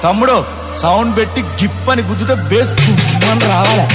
తమ్ముడు సౌండ్ పెట్టి గిప్ అని గుద్దుతే బేస్ గుమ్మని రావాలి.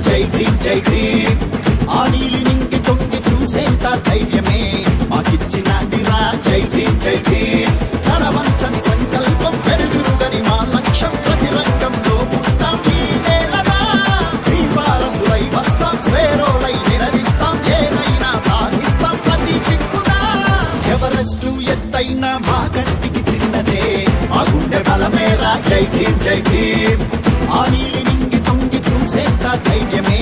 జై భీమ్ జై భీమ్ ఆ నీలి నింగి తొంగి చూసేంత ధైర్యమే మాకిచ్చినదిరా జై భీమ్ జై భీమ్ తలవంచని సంకల్పం పెరుగురుగని మా లక్ష్యం ప్రతి రంగంలో పుట్టాం ఈ నేలనా భీమవారసులై వస్తాం స్వేరోలై నినదిస్తాం ఏదైనా సాధిస్తాం ప్రతి దిక్కునా ఎవరెస్టు ఎత్తైన మా కంటికి చిన్నదే మా గుండె బలమేరా జై భీమ్ జై భీమ్ ఆ నీలి నింగి తొంగి చూసేంత ధైర్యమే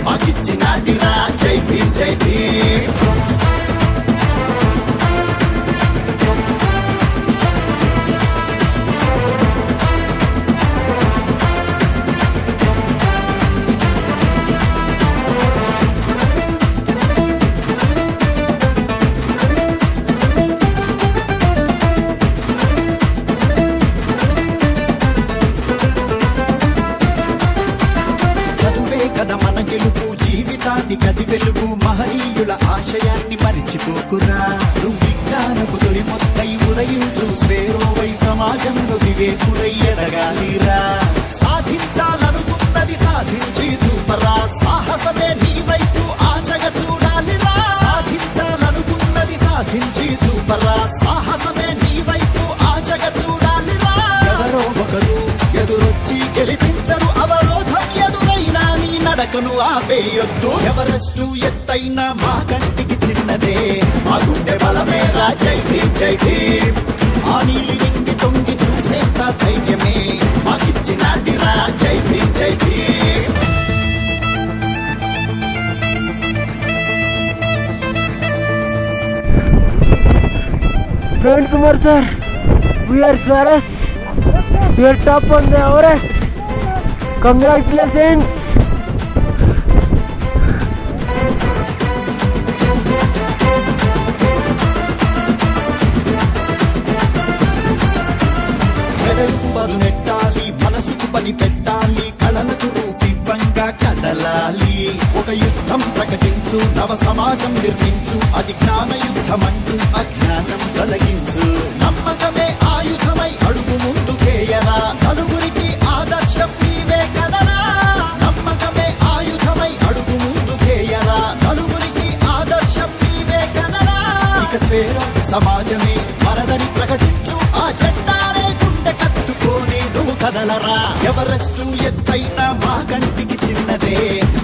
మాకిచ్చినదిరా జై భీమ్ జై భీమ్ కది వెలుగు మహనీయుల ఆశయాన్ని మరిచిపోకురా నువ్వు విజ్ఞానపు తొలి మొత్తై ఉదయించు స్వేరోవై సమాజంలో వివేకుడై ఎదగాలిరా సాధించాలనుకున్నది సాధించి చూపరా సాహసమే నీ వైపు ఆశగా చూడాలిరా సాధించాలనుకున్నది సాధించి చూపరా సాహసమే నీ వైపు ఆశగా చూడాలిరా ఎవరో ఒకరు ఎదురొచ్చి గెలిపించరు అవరోధం ఎదురైనా నీ నడకను ఆపేయొద్దు ఎవరెస్టు ఎత్తైన మా కంటికి చిన్నదే మా గుండె బలమేరా జై భీమ్ జై భీమ్ ఆ నీలి నింగి తొంగి చూసేంత ధైర్యమే మాకిచ్చినదిరా జై భీమ్ జై Bhim Pranit Kumar sir, we are Swaras. We are top on the Everest. Congratulations. నెట్టాలి మనసుకు పని పెట్టాలి కళలకు రూపివ్వంగా కదలాలి ఒక యుద్ధం ప్రకటించు నవ సమాజం నిర్మించు అది జ్ఞాన యుద్ధమంటూ అజ్ఞానం తొలగించు నమ్మకమే ఆయుధమై అడుగు ముందుకేయరా నలుగురికి ఆదర్శం నీవే కదరా నమ్మకమే ఆయుధమై అడుగు ముందుకేయరా నలుగురికి ఆదర్శం నీవే కదరా ఇక రా ఎవరెస్టు ఎత్తైన మా కంటికి చిన్నదే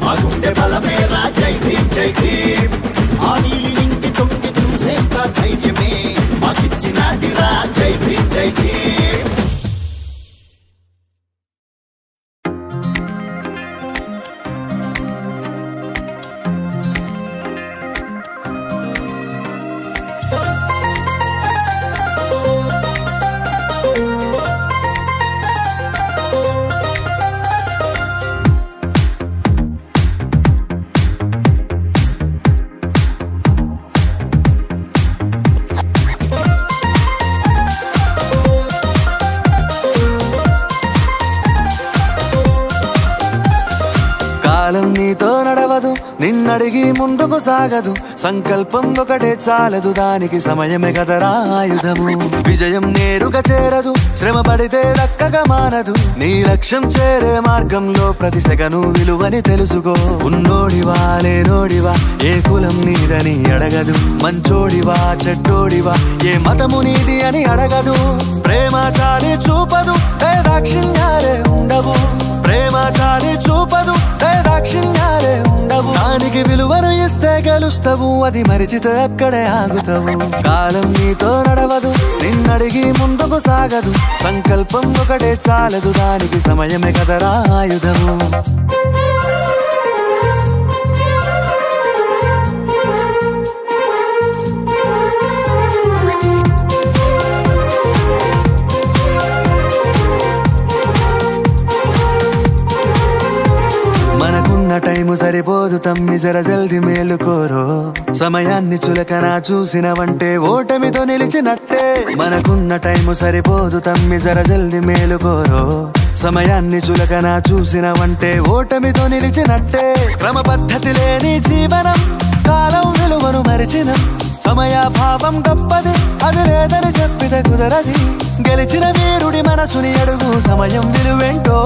మా గుండె బలమేరా జై భీమ్ జై భీమ్ ఆ నీలి నింగి తొంగి చూసేంత ధైర్యమే మాకిచ్చినదిరా జై భీమ్ జై భీమ్ కాలం నీతో నడవదు నిన్నడిగి ముందుకు సాగదు సంకల్పం ఒకటే చాలదు దానికి సమయమే కదరా ఆయుధము విజయం నేరుగా చేరదు శ్రమ పడితే దక్కగా మానదు నీ లక్ష్యం చేరే మార్గంలో ప్రతి సెకను విలువని తెలుసుకో ఉన్నోడివా లేనోడివా ఏ కులం నీదని అడగదు మంచోడివా చెడ్డోడివా ఏ మతము నీది అని అడగదు ప్రేమ చాలి చూపదు దాక్షిణ్యాలే ఉండవు ప్రేమ చాలి చూపదు దాక్షిణ్యాలే ఉండవు దానికి విలువను ఇస్తే గెలుస్తావు అది మరిచితే అక్కడే ఆగుతావు కాలం నీతో నడవదు నిన్నడిగి ముందుకు సాగదు సంకల్పం ఒకటే చాలదు దానికి సమయమే కదరా ఆయుధము మనకున్న టైము సరిపోదు తమ్మి జర జల్ది మేలుకోరో సమయాన్ని చులకన చూసినవంటే ఓటమితో నిలిచినట్టే మనకున్న టైము సరిపోదు తమ్మి జర జల్ది మేలుకోరో సమయాన్ని చులకన చూసినవంటే ఓటమితో నిలిచినట్టే క్రమ పద్ధతి లేని జీవనం కాలం విలువను మరిచిన సమయాభావం గొప్పది అది లేదని చెప్పితే కుదరది గెలిచిన వీరుడి మనసుని అడుగు సమయం విలువేంటో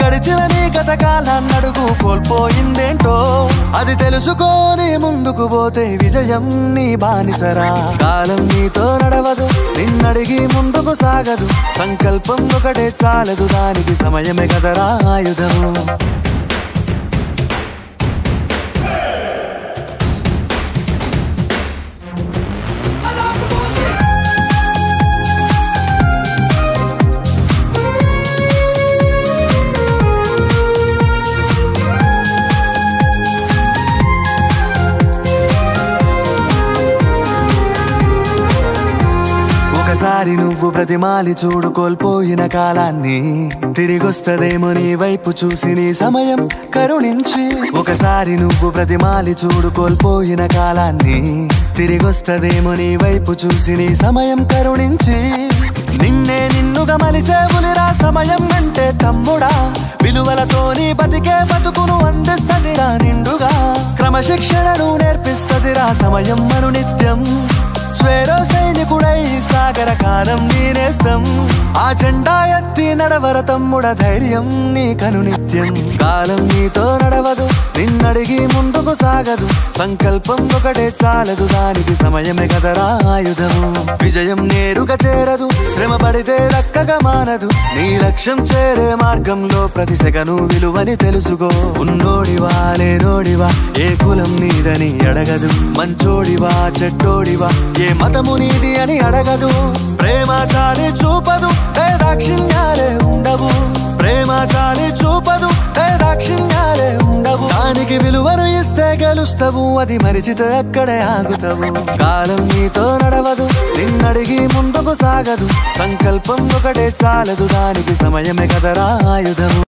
గడిచిన నీ గత కాలాన్నడుగు కోల్పోయిందేంటో అది తెలుసుకోని ముందుకు పోతే విజయం నీ బానిసరా కాలం నీతో నడవదు నిన్నడిగి ముందుకు సాగదు సంకల్పం ఒకటే చాలదు దానికి సమయమే కదరా ఆయుధము ఒకసారి నువ్వు ప్రతిమాలి చూడు కోల్పోయిన కాలాన్ని తిరిగొస్తదేమో నీ వైపు చూసి నీ సమయం కరుణించి ఒకసారి నువ్వు ప్రతిమాలి చూడు కోల్పోయిన కాలాన్ని తిరిగొస్తదేమో నీ వైపు చూసి నీ సమయం కరుణించి నిన్నే నిన్నుగా మలిచేవులిరా సమయం అంటే తమ్ముడా విలువలతోని బతికే బతుకును అందిస్తదిరా నిండుగా క్రమశిక్షణను నేర్పిస్తదిరా సమయం మను నిత్యం స్వేరో సైనికుడై సాగర కాలం నీనేస్తం ఆ జెండా ఎత్తి నడవర తమ్ముడ ధైర్యం నీ కను నిత్యం కాలం నీతో నడవదు నిన్నడిగి ముందుకు సాగదు సంకల్పం ఒకటే చాలదు దానికి సమయమే కదరా ఆయుధము విజయం నేరుగా చేరదు శ్రమ పడితే దక్కగా మానదు నీ లక్ష్యం చేరే మార్గంలో ప్రతి సెకను విలువని తెలుసుకో ఉన్నోడివా లేనోడివా ఏ కులం నీదని అడగదు మంచోడివా చెడ్డోడివా ఏ మతము నీది అని అడగదు ప్రేమ చాలి చూపదు దాక్షిణ్యాలే ఉండవు ప్రేమ చాలి చూపదు దాక్షిణ్యాలే ఉండవు దానికి విలువను ఇస్తే గెలుస్తావు అది మరిచితే అక్కడే ఆగుతావు కాలం నీతో నడవదు నిన్నడిగి ముందుకు సాగదు సంకల్పం ఒకటే చాలదు దానికి సమయమే కదరా ఆయుధము